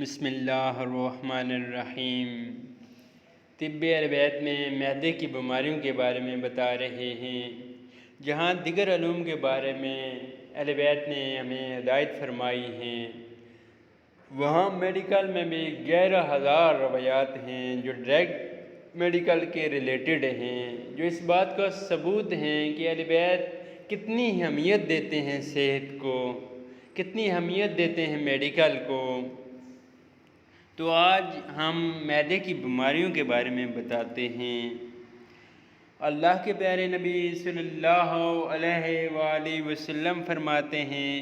بسم اللہ الرحمن الرحیم۔ طب عربیت میں معدے کی بیماریوں کے بارے میں بتا رہے ہیں، جہاں دیگر علوم کے بارے میں عربیت نے ہمیں ہدایت فرمائی ہیں، وہاں میڈیکل میں بھی 11,000 روایات ہیں جو ڈائریکٹ میڈیکل کے ریلیٹڈ ہیں، جو اس بات کا ثبوت ہیں کہ عربیت کتنی اہمیت دیتے ہیں صحت کو، کتنی اہمیت دیتے ہیں میڈیکل کو۔ تو آج ہم معدے کی بیماریوں کے بارے میں بتاتے ہیں۔ اللہ کے پیارے نبی صلی اللہ علیہ وآلہ وسلم فرماتے ہیں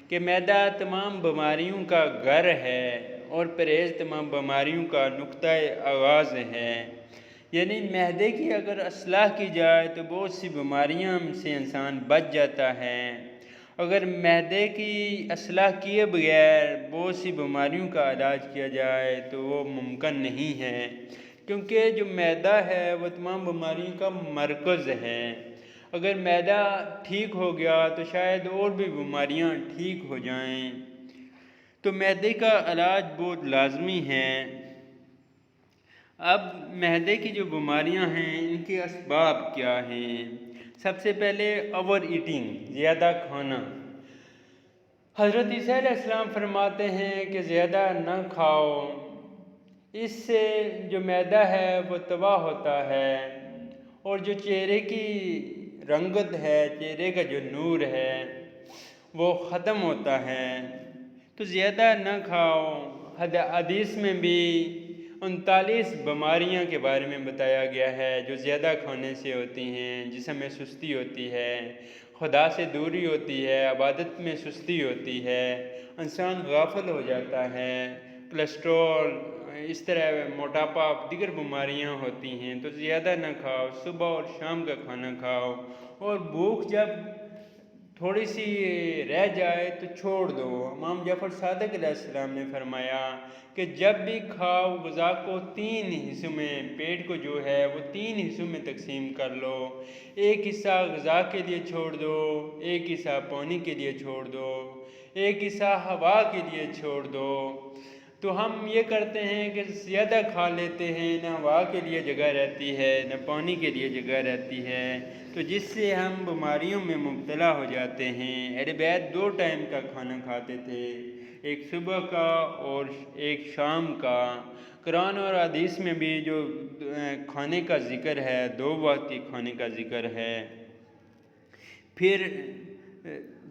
کہ معدہ تمام بیماریوں کا گھر ہے اور پرہیز تمام بیماریوں کا نقطہ آغاز ہے، یعنی معدے کی اگر اصلاح کی جائے تو بہت سی بیماریاں سے انسان بچ جاتا ہے۔ اگر معدے کی اصلاح کیے بغیر بہت سی بیماریوں کا علاج کیا جائے تو وہ ممکن نہیں ہے، کیونکہ جو معدہ ہے وہ تمام بیماریوں کا مرکز ہے۔ اگر معدہ ٹھیک ہو گیا تو شاید اور بھی بیماریاں ٹھیک ہو جائیں، تو معدے کا علاج بہت لازمی ہے۔ اب معدے کی جو بیماریاں ہیں ان کے اسباب کیا ہیں؟ سب سے پہلے اوور ایٹنگ، زیادہ کھانا۔ حضرت عیسیٰ علیہ السلام فرماتے ہیں کہ زیادہ نہ کھاؤ، اس سے جو معدہ ہے وہ تباہ ہوتا ہے اور جو چہرے کی رنگت ہے، چہرے کا جو نور ہے وہ ختم ہوتا ہے۔ تو زیادہ نہ کھاؤ۔ حدیث میں بھی 39 بیماریاں کے بارے میں بتایا گیا ہے جو زیادہ کھانے سے ہوتی ہیں، جسم میں سستی ہوتی ہے، خدا سے دوری ہوتی ہے، عبادت میں سستی ہوتی ہے، انسان غافل ہو جاتا ہے، کولیسٹرول، اس طرح موٹاپا، دیگر بیماریاں ہوتی ہیں۔ تو زیادہ نہ کھاؤ، صبح اور شام کا کھانا کھاؤ، اور بھوک جب تھوڑی سی رہ جائے تو چھوڑ دو۔ امام جعفر صادق علیہ السلام نے فرمایا کہ جب بھی کھاؤ غذا کو 3 حصوں میں، پیٹ کو جو ہے وہ 3 حصوں میں تقسیم کر لو۔ ایک حصہ غذا کے لیے چھوڑ دو، ایک حصہ پانی کے لیے چھوڑ دو، ایک حصہ ہوا کے لیے چھوڑ دو۔ تو ہم یہ کرتے ہیں کہ زیادہ کھا لیتے ہیں، نہ ہوا کے لیے جگہ رہتی ہے نہ پانی کے لیے جگہ رہتی ہے، تو جس سے ہم بیماریوں میں مبتلا ہو جاتے ہیں۔ اہل بیت 2 ٹائم کا کھانا کھاتے تھے، ایک صبح کا اور ایک شام کا۔ قرآن اور حدیث میں بھی جو کھانے کا ذکر ہے 2 وقت کے کھانے کا ذکر ہے۔ پھر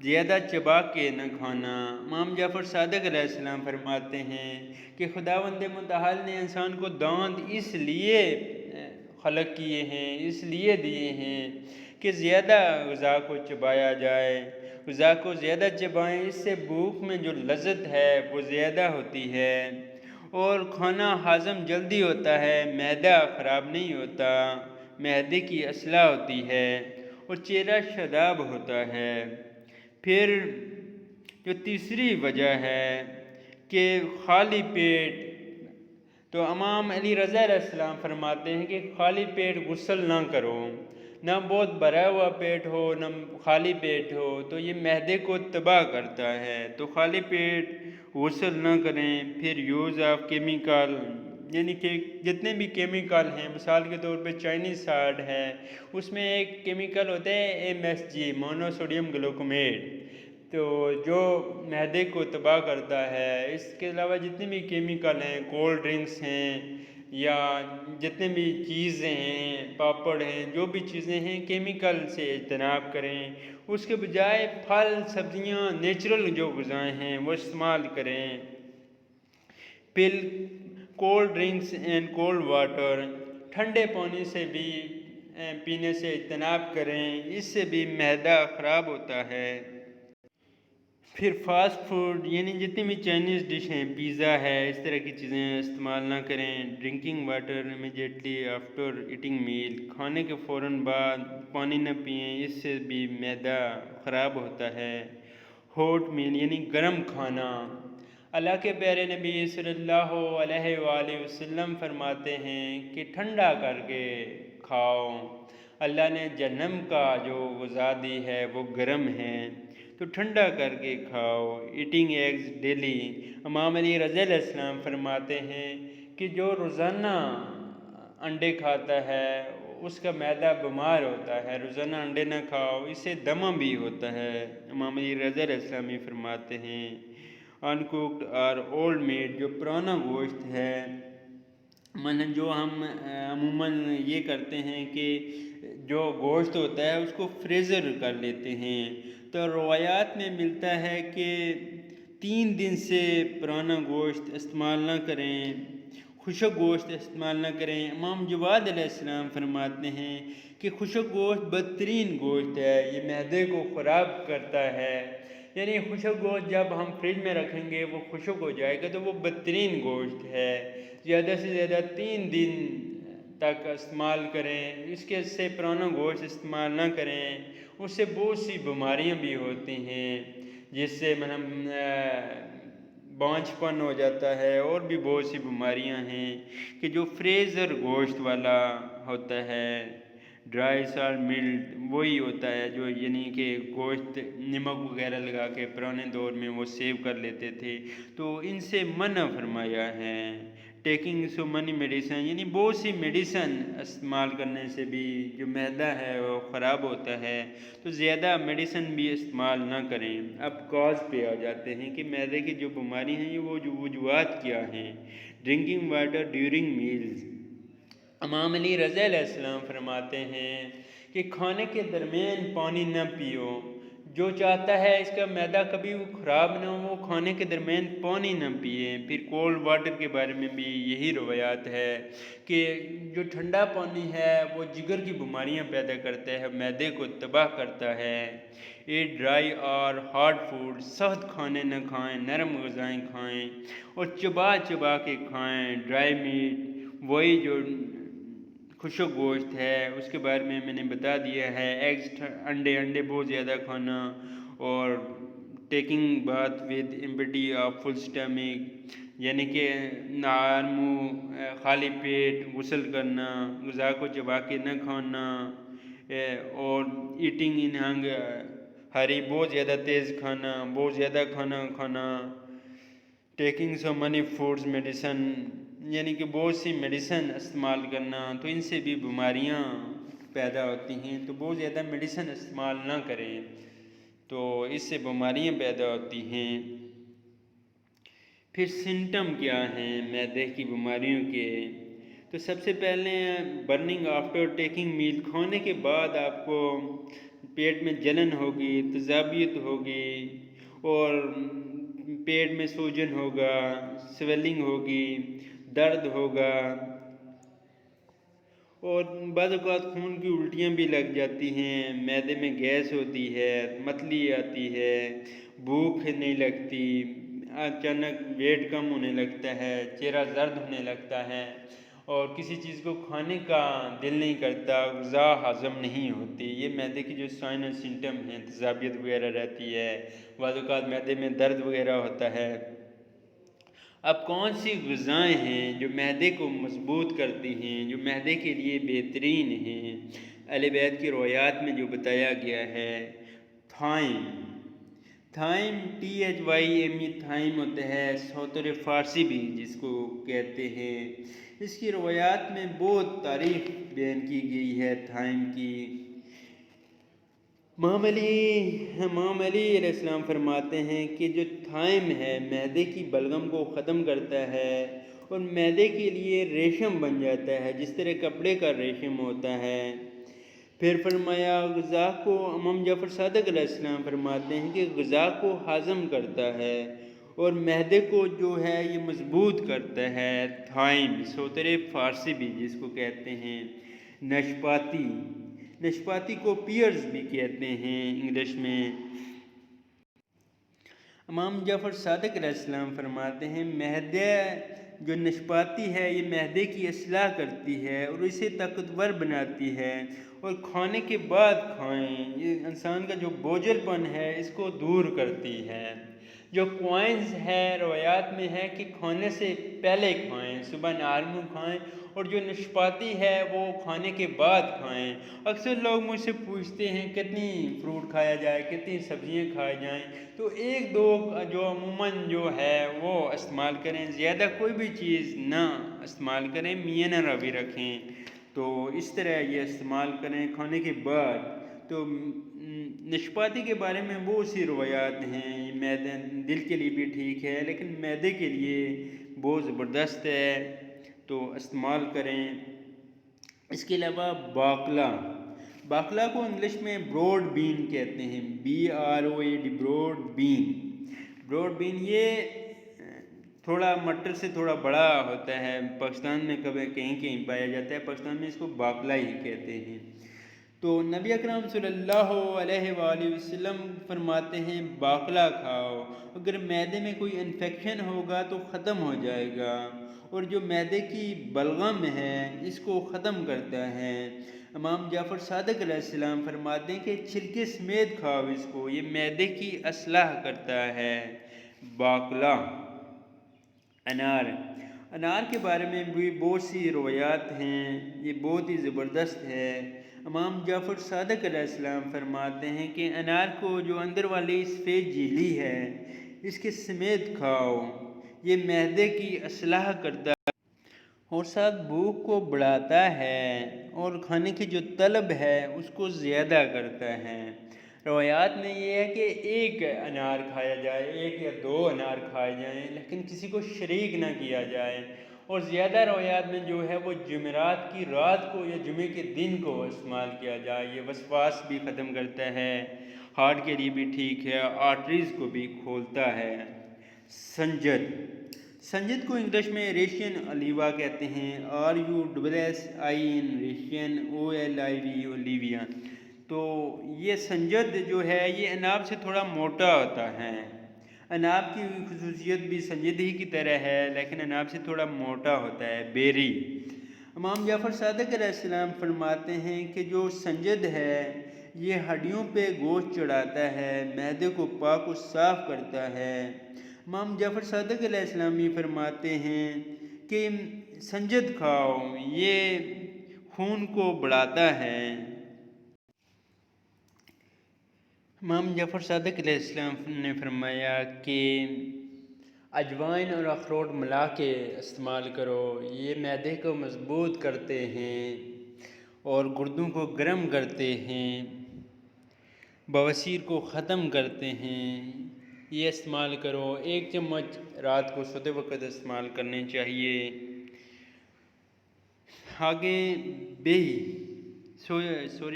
زیادہ چبا کے نہ کھانا۔ امام جعفر صادق علیہ السلام فرماتے ہیں کہ خداوند متعال نے انسان کو دانت اس لیے خلق کیے ہیں، اس لیے دیے ہیں کہ زیادہ غذا کو چبایا جائے، غذا کو زیادہ چبائیں، اس سے بھوک میں جو لذت ہے وہ زیادہ ہوتی ہے اور کھانا ہضم جلدی ہوتا ہے، معدہ خراب نہیں ہوتا، معدے کی اصلاح ہوتی ہے اور چہرہ شاداب ہوتا ہے۔ پھر جو تیسری وجہ ہے کہ خالی پیٹ، تو امام علی رضا علیہ السلام فرماتے ہیں کہ خالی پیٹ غسل نہ کرو، نہ بہت بھرا ہوا پیٹ ہو نہ خالی پیٹ ہو، تو یہ معدے کو تباہ کرتا ہے، تو خالی پیٹ غسل نہ کریں۔ پھر یوز آف کیمیکل، یعنی کہ جتنے بھی کیمیکل ہیں، مثال کے طور پہ چائنیز سالٹ ہے، اس میں ایک کیمیکل ہوتا ہے MSG، مونو سوڈیم گلوکومیٹ، تو جو معدے کو تباہ کرتا ہے۔ اس کے علاوہ جتنے بھی کیمیکل ہیں، کولڈ ڈرنکس ہیں یا جتنے بھی چیزیں ہیں، پاپڑ ہیں، جو بھی چیزیں ہیں کیمیکل سے اجتناب کریں، اس کے بجائے پھل سبزیاں نیچرل جو غذائیں ہیں وہ استعمال کریں۔ پھر cold drinks and cold water, ٹھنڈے پانی سے بھی پینے سے اجتناب کریں، اس سے بھی معدہ خراب ہوتا ہے۔ پھر فاسٹ فوڈ، یعنی جتنی بھی چائنیز ڈش ہیں، پیزا ہے، اس طرح کی چیزیں استعمال نہ کریں۔ Drinking water immediately after eating meal, کھانے کے فوراً بعد پانی نہ پئیں، اس سے بھی معدہ خراب ہوتا ہے۔ ہاٹ میل، یعنی گرم کھانا، اللہ کے پیارے نبی صلی اللہ علیہ وآلہ وسلم فرماتے ہیں کہ ٹھنڈا کر کے کھاؤ، اللہ نے جہنم کا جو غذا دی ہے وہ گرم ہے، تو ٹھنڈا کر کے کھاؤ. Eating eggs daily. Imam Ali رضی اللہ عنہ السلام فرماتے ہیں کہ جو روزانہ انڈے کھاتا ہے اس کا معدہ بیمار ہوتا ہے. روزانہ انڈے نہ کھاؤ، اس سے دمہ بھی ہوتا ہے. امام علی رضی اللہ عنہ السلام یہ فرماتے ہیں. ان کوکڈ اور اولڈ میٹ، جو پرانا گوشت ہے، جو ہم عموماً یہ کرتے ہیں کہ جو گوشت ہوتا ہے اس کو فریزر کر لیتے ہیں. تو روایات میں ملتا ہے کہ 3 دن سے پرانا گوشت استعمال نہ کریں، خشک گوشت استعمال نہ کریں. امام جواد علیہ السلام فرماتے ہیں کہ خشک گوشت بدترین گوشت ہے، یہ معدے کو خراب کرتا ہے. یعنی خشک گوشت جب ہم فریج میں رکھیں گے وہ خشک ہو جائے گا تو وہ بدترین گوشت ہے. زیادہ سے زیادہ 3 دن تک استعمال کریں، اس کے سے پرانا گوشت استعمال نہ کریں. اس سے بہت سی بیماریاں بھی ہوتی ہیں، جس سے بانجھ پن ہو جاتا ہے، اور بھی بہت سی بیماریاں ہیں کہ جو فریزر گوشت والا ہوتا ہے. ڈرائی سال ملٹ وہی ہوتا ہے جو یعنی کہ گوشت نمک وغیرہ لگا کے پرانے دور میں وہ سیو کر لیتے تھے. تو ان سے منع فرمایا ہے. ٹیکنگ سو منی میڈیسن، یعنی بہت سی میڈیسن استعمال کرنے سے بھی جو معدہ ہے وہ خراب ہوتا ہے. تو زیادہ میڈیسن بھی استعمال نہ کریں. اب کاز پہ آ جاتے ہیں کہ معدے کی جو بیماری ہیں وہ جو وجوہات کیا ہیں. Drinking water during meals. Imam Ali رضی اللہ عنہ السلام فرماتے ہیں کہ کھانے کے درمیان پانی نہ پیو. جو چاہتا ہے اس کا معدہ کبھی خراب نہ ہو وہ کھانے کے درمیان پانی نہ پیے. پھر کولڈ واٹر کے بارے میں بھی یہی روایات ہے کہ جو ٹھنڈا پانی ہے وہ جگر کی بیماریاں پیدا کرتا ہے، معدے کو تباہ کرتا ہے. ایٹ ڈرائی اور ہارڈ فوڈ. سخت کھانے نہ کھائیں، نرم غذائیں کھائیں اور چبا چبا کے کھائیں. ڈرائی میٹ وہی جو خشک گوشت ہے اس کے بارے میں نے بتا دیا ہے. ایگز انڈے بہت زیادہ کھانا، اور taking bath with empty of full stomach, یعنی کہ منہ خالی پیٹ غسل کرنا، غذا کو چبا کے نہ کھانا، اور ایٹنگ ان ہری بہت زیادہ تیز کھانا، بہت زیادہ کھانا. ٹیکنگ سو منی فوڈز میڈیسن، یعنی کہ بہت سی میڈیسن استعمال کرنا، تو ان سے بھی بیماریاں پیدا ہوتی ہیں. تو بہت زیادہ میڈیسن استعمال نہ کریں، تو اس سے بیماریاں پیدا ہوتی ہیں. پھر سمٹم کیا ہیں معدے کی بیماریوں کے؟ تو سب سے پہلے برننگ آفٹر ٹیکنگ میل. کھانے کے بعد آپ کو پیٹ میں جلن ہوگی، تذابیت ہوگی، اور پیٹ میں سوجن ہوگا، سویلنگ ہوگی، درد ہوگا، اور بعض اوقات خون کی الٹیاں بھی لگ جاتی ہیں. معدے میں گیس ہوتی ہے، متلی آتی ہے، بھوک نہیں لگتی، اچانک ویٹ کم ہونے لگتا ہے، چہرہ زرد ہونے لگتا ہے، اور کسی چیز کو کھانے کا دل نہیں کرتا، غذا ہضم نہیں ہوتی. یہ معدے کی جو سائن اور سمٹم ہیں، تذابیت وغیرہ رہتی ہے، بعض اوقات معدے میں درد وغیرہ ہوتا ہے. اب کون سی غذائیں ہیں جو معدے کو مضبوط کرتی ہیں، جو معدے کے لیے بہترین ہیں؟ اہل بیت کی روایات میں جو بتایا گیا ہے، تھائم THYME تھائم ہوتا ہے، صوتر فارسی بھی جس کو کہتے ہیں. اس کی روایات میں بہت تعریف بیان کی گئی ہے تھائم کی. امام علی علیہ السلام فرماتے ہیں کہ جو تھائم ہے معدے کی بلغم کو ختم کرتا ہے اور معدے کے لیے ریشم بن جاتا ہے، جس طرح کپڑے کا ریشم ہوتا ہے. پھر فرمایا غذا کو، امام جعفر صادق علیہ السلام فرماتے ہیں کہ غذا کو ہضم کرتا ہے اور معدے کو جو ہے یہ مضبوط کرتا ہے. تھائم صوتر فارسی بھی جس کو کہتے ہیں. نشپاتی کو پیئرز بھی کہتے ہیں انگلش میں. امام جعفر صادق علیہ السلام فرماتے ہیں معدے جو نشپاتی ہے یہ معدے کی اصلاح کرتی ہے اور اسے طاقتور بناتی ہے، اور کھانے کے بعد کھائیں. یہ انسان کا جو بوجھل پن ہے اس کو دور کرتی ہے. جو کوائنز ہے روایات میں ہے کہ کھانے سے پہلے کھائیں، صبح نارمل کھائیں، اور جو نشپاتی ہے وہ کھانے کے بعد کھائیں۔ اکثر لوگ مجھ سے پوچھتے ہیں کتنی فروٹ کھایا جائے، کتنی سبزیاں کھائی جائیں، تو ایک دو جو عموماً جو ہے وہ استعمال کریں، زیادہ کوئی بھی چیز نہ استعمال کریں، میاں نہ روی رکھیں، تو اس طرح یہ استعمال کریں کھانے کے بعد۔ تو نشپاتی کے بارے میں بہت سی روایات ہیں، معدے دل کے لیے بھی ٹھیک ہے لیکن معدے کے لیے بہت زبردست ہے، تو استعمال کریں۔ اس کے علاوہ باقلا کو انگلش میں براڈ بین کہتے ہیں، BROAD، براڈ بین یہ تھوڑا مٹر سے تھوڑا بڑا ہوتا ہے، پاکستان میں کبھی کہیں کہیں پایا جاتا ہے، پاکستان میں اس کو باقلا ہی کہتے ہیں۔ تو نبی اکرم صلی اللہ علیہ وآلہ وسلم فرماتے ہیں باقلا کھاؤ، اگر معدے میں کوئی انفیکشن ہوگا تو ختم ہو جائے گا، اور جو معدے کی بلغم ہے اس کو ختم کرتا ہے۔ امام جعفر صادق علیہ السلام فرماتے ہیں کہ چھلکے سمیت کھاؤ اس کو، یہ معدے کی اصلاح کرتا ہے۔ باقلا۔ انار کے بارے میں بھی بہت سی روایات ہیں، یہ بہت ہی زبردست ہے۔ امام جعفر صادق علیہ السلام فرماتے ہیں کہ انار کو جو اندر والی سفید جھیلی ہے اس کے سمیت کھاؤ، یہ معدے کی اصلاح کرتا ہے اور ساتھ بھوک کو بڑھاتا ہے، اور کھانے کی جو طلب ہے اس کو زیادہ کرتا ہے۔ روایات میں یہ ہے کہ ایک انار کھایا جائے، ایک یا دو انار کھائے جائیں، لیکن کسی کو شریک نہ کیا جائے، اور زیادہ روایات میں جو ہے وہ جمعرات کی رات کو یا جمعے کے دن کو استعمال کیا جائے، یہ وسواس بھی ختم کرتا ہے، ہارٹ کے لیے بھی ٹھیک ہے، آرٹریز کو بھی کھولتا ہے۔ سنجد کو انگلش میں ریشین الیوا کہتے ہیں، RUSSIN ریشین OLIV اولیویا۔ تو یہ سنجد جو ہے یہ اناب سے تھوڑا موٹا ہوتا ہے، اناب کی خصوصیت بھی سنجد ہی کی طرح ہے لیکن اناب سے تھوڑا موٹا ہوتا ہے۔ بیری۔ امام جعفر صادق علیہ السلام فرماتے ہیں کہ جو سنجد ہے یہ ہڈیوں پہ گوشت چڑھاتا ہے، معدے کو پاک و صاف کرتا ہے۔ امام جعفر صادق علیہ السلام یہ فرماتے ہیں کہ سنجد کھاؤ، یہ خون کو بڑھاتا ہے۔ امام جعفر صادق علیہ السلام نے فرمایا کہ اجوائن اور اخروٹ ملا کے استعمال کرو، یہ معدے کو مضبوط کرتے ہیں اور گردوں کو گرم کرتے ہیں، بواسیر کو ختم کرتے ہیں، یہ استعمال کرو۔ 1 چمچ رات کو سوتے وقت استعمال کرنے چاہیے۔ آگے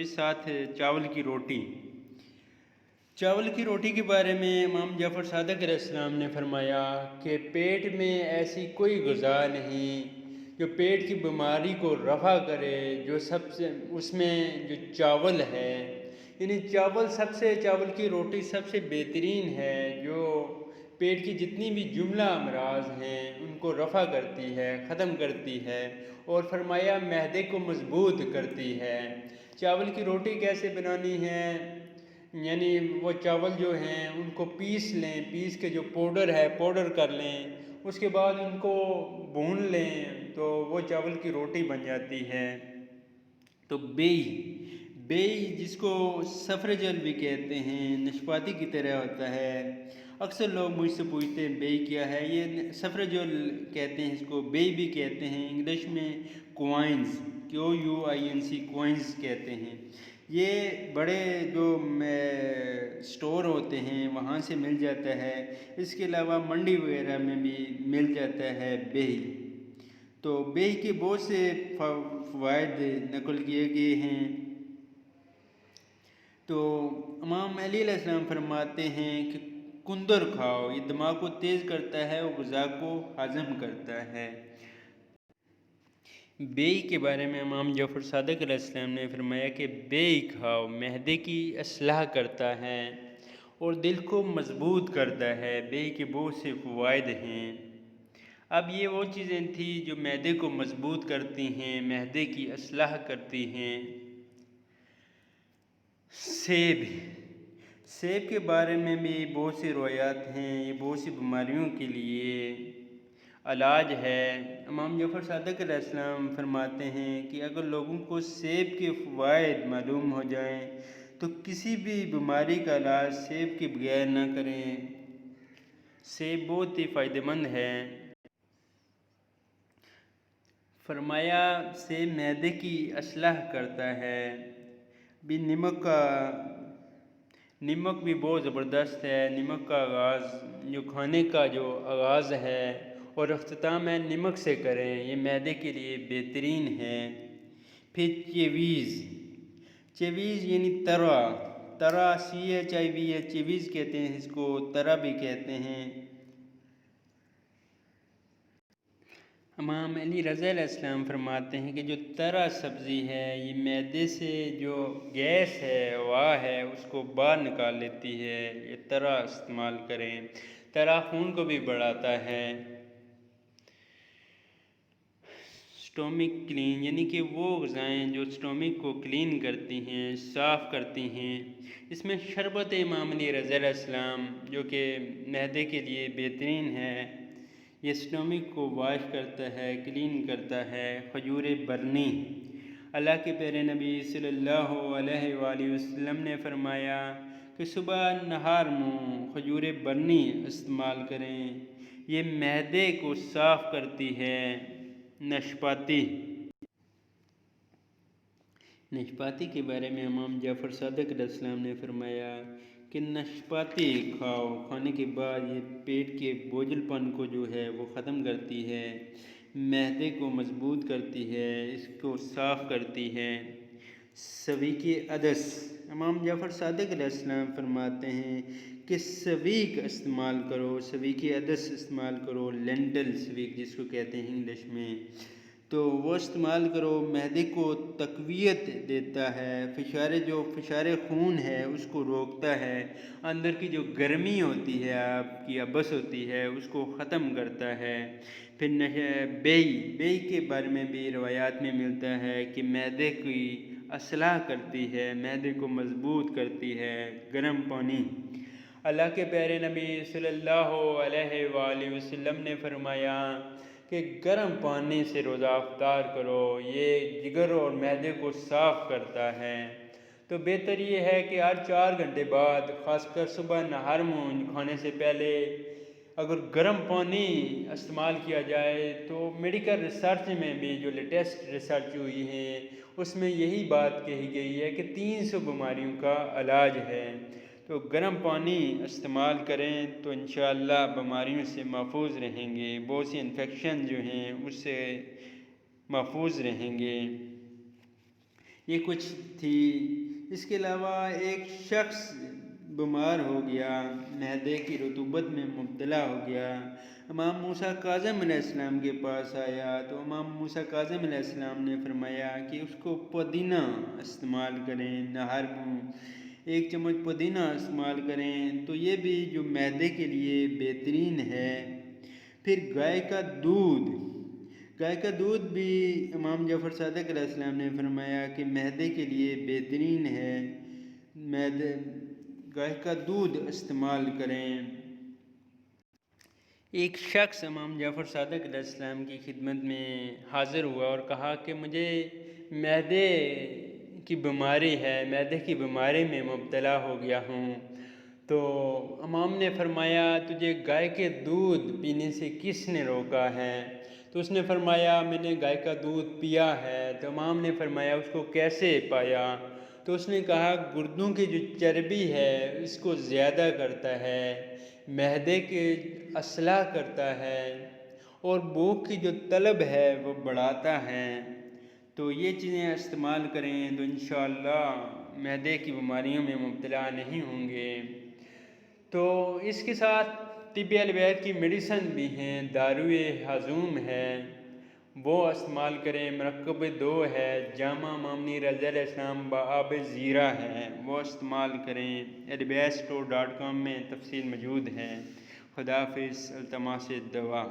ساتھ چاول کی روٹی۔ چاول کی روٹی کے بارے میں امام جعفر صادق علیہ السلام نے فرمایا کہ پیٹ میں ایسی کوئی غذا نہیں جو پیٹ کی بیماری کو رفع کرے، جو سب سے اس میں جو چاول ہے، یعنی چاول کی روٹی سب سے بہترین ہے، جو پیٹ کی جتنی بھی جملہ امراض ہیں ان کو رفع کرتی ہے، ختم کرتی ہے، اور فرمایا معدے کو مضبوط کرتی ہے۔ چاول کی روٹی کیسے بنانی ہے؟ یعنی وہ چاول جو ہیں ان کو پیس لیں، پیس کے جو پاؤڈر کر لیں، اس کے بعد ان کو بھون لیں تو وہ چاول کی روٹی بن جاتی ہے۔ تو بیئی جس کو سفرجل بھی کہتے ہیں، نشپاتی کی طرح ہوتا ہے، اکثر لوگ مجھ سے پوچھتے ہیں بیئی کیا ہے، یہ سفرجل کہتے ہیں، اس کو بیئی بھی کہتے ہیں، انگلش میں کوائنز کوائنز کہتے ہیں۔ یہ بڑے جو سٹور ہوتے ہیں وہاں سے مل جاتا ہے، اس کے علاوہ منڈی وغیرہ میں بھی مل جاتا ہے بیئی۔ تو بیئی کے بہت سے فوائد نقل کیے گئے ہیں۔ تو امام علی علیہ السلام فرماتے ہیں کہ کندر کھاؤ، یہ دماغ کو تیز کرتا ہے اور غذا کو ہضم کرتا ہے۔ بیئی کے بارے میں امام جعفر صادق علیہ السلام نے فرمایا کہ بیئی کھاؤ، معدے کی اصلاح کرتا ہے اور دل کو مضبوط کرتا ہے، بیئی کے بہت سے فوائد ہیں۔ اب یہ وہ چیزیں تھیں جو معدے کو مضبوط کرتی ہیں، معدے کی اصلاح کرتی ہیں۔ سیب کے بارے میں بھی بہت سی روایات ہیں، یہ بہت سی بیماریوں کے لیے علاج ہے۔ امام جعفر صادق علیہ السلام فرماتے ہیں کہ اگر لوگوں کو سیب کے فوائد معلوم ہو جائیں تو کسی بھی بیماری کا علاج سیب کے بغیر نہ کریں۔ سیب بہت ہی فائدہ مند ہے۔ فرمایا سیب معدے کی اصلاح کرتا ہے۔ بھی نمک بھی بہت زبردست ہے۔ نمک کا آغاز جو کھانے کا جو آغاز ہے اور اختتام ہے نمک سے کریں، یہ معدے کے لیے بہترین ہے۔ پھر چیویز یعنی ترا CHIV چیویز کہتے ہیں، اس کو ترا بھی کہتے ہیں۔ امام علی رضا علیہ السلام فرماتے ہیں کہ جو ترا سبزی ہے یہ معدے سے جو گیس ہے، ہوا ہے، اس کو باہر نکال لیتی ہے۔ یہ ترا استعمال کریں۔ ترا خون کو بھی بڑھاتا ہے۔ سٹومک کلین یعنی کہ وہ غذائیں جو سٹومک کو کلین کرتی ہیں، صاف کرتی ہیں۔ اس میں شربت امام علی رضا علیہ السلام جو کہ معدے کے لیے بہترین ہے، یہ سٹومک کو واش کرتا ہے، کلین کرتا ہے۔ کھجور برنی، اللہ کے پیارے نبی صلی اللہ علیہ وآلہ وسلم نے فرمایا کہ صبح نہار منہ کھجور برنی استعمال کریں، یہ معدے کو صاف کرتی ہے۔ نشپاتی کے بارے میں امام جعفر صادق علیہ السلام نے فرمایا کہ نشپاتی کھاؤ، کھانے کے بعد یہ پیٹ کے بوجھل پن کو جو ہے وہ ختم کرتی ہے، معدے کو مضبوط کرتی ہے، اس کو صاف کرتی ہے۔ سویک عدس، امام جعفر صادق علیہ السلام فرماتے ہیں کہ سویک استعمال کرو، سویک عدس استعمال کرو، لینٹل سویک جس کو کہتے ہیں انگلش میں، تو وہ استعمال کرو، معدے کو تقویت دیتا ہے، فشار خون ہے اس کو روکتا ہے، اندر کی جو گرمی ہوتی ہے، آپ کی ابس ہوتی ہے، اس کو ختم کرتا ہے۔ پھر بیئی کے بارے میں بھی روایات میں ملتا ہے کہ معدے کی اصلاح کرتی ہے، معدے کو مضبوط کرتی ہے۔ گرم پانی، اللہ کے پیارے نبی صلی اللہ علیہ وآلہ وسلم نے فرمایا کہ گرم پانی سے روزہ افطار کرو، یہ جگر اور معدے کو صاف کرتا ہے۔ تو بہتر یہ ہے کہ ہر 4 گھنٹے بعد، خاص کر صبح نہار منہ کھانے سے پہلے اگر گرم پانی استعمال کیا جائے تو میڈیکل ریسرچ میں بھی جو لیٹسٹ ریسرچ ہوئی ہے اس میں یہی بات کہی گئی ہے کہ 300 بیماریوں کا علاج ہے۔ تو گرم پانی استعمال کریں تو انشاءاللہ بیماریوں سے محفوظ رہیں گے، بہت سی انفیکشن جو ہیں اس سے محفوظ رہیں گے۔ یہ کچھ تھی۔ اس کے علاوہ ایک شخص بیمار ہو گیا، معدے کی رطوبت میں مبتلا ہو گیا، امام موسیٰ کاظم علیہ السلام کے پاس آیا تو امام موسیٰ کاظم علیہ السلام نے فرمایا کہ اس کو پودینہ استعمال کریں، نہار منہ 1 چمچ پودینہ استعمال کریں تو یہ بھی جو معدے کے لیے بہترین ہے۔ پھر گائے کا دودھ بھی امام جعفر صادق علیہ السلام نے فرمایا کہ معدے کے لیے بہترین ہے، گائے کا دودھ استعمال کریں۔ ایک شخص امام جعفر صادق علیہ السلام کی خدمت میں حاضر ہوا اور کہا کہ مجھے معدے کی بیماری ہے، معدے کی بیماری میں مبتلا ہو گیا ہوں۔ تو امام نے فرمایا تجھے گائے کے دودھ پینے سے کس نے روکا ہے؟ تو اس نے فرمایا میں نے گائے کا دودھ پیا ہے۔ تو امام نے فرمایا اس کو کیسے پایا؟ تو اس نے کہا گردوں کی جو چربی ہے اس کو زیادہ کرتا ہے، معدے کے اصلاح کرتا ہے اور بھوک کی جو طلب ہے وہ بڑھاتا ہے۔ تو یہ چیزیں استعمال کریں تو انشاءاللہ معدے کی بیماریوں میں مبتلا نہیں ہوں گے۔ تو اس کے ساتھ طب البیر کی میڈیسن بھی ہیں، داروئے ہضوم ہے وہ استعمال کریں، مرکب 2 ہے، جامع امام علی رضا علیہ السلام بآب زیرہ ہے وہ استعمال کریں۔ advice.com میں تفصیل موجود ہے۔ خدا حافظ، التماس دعا۔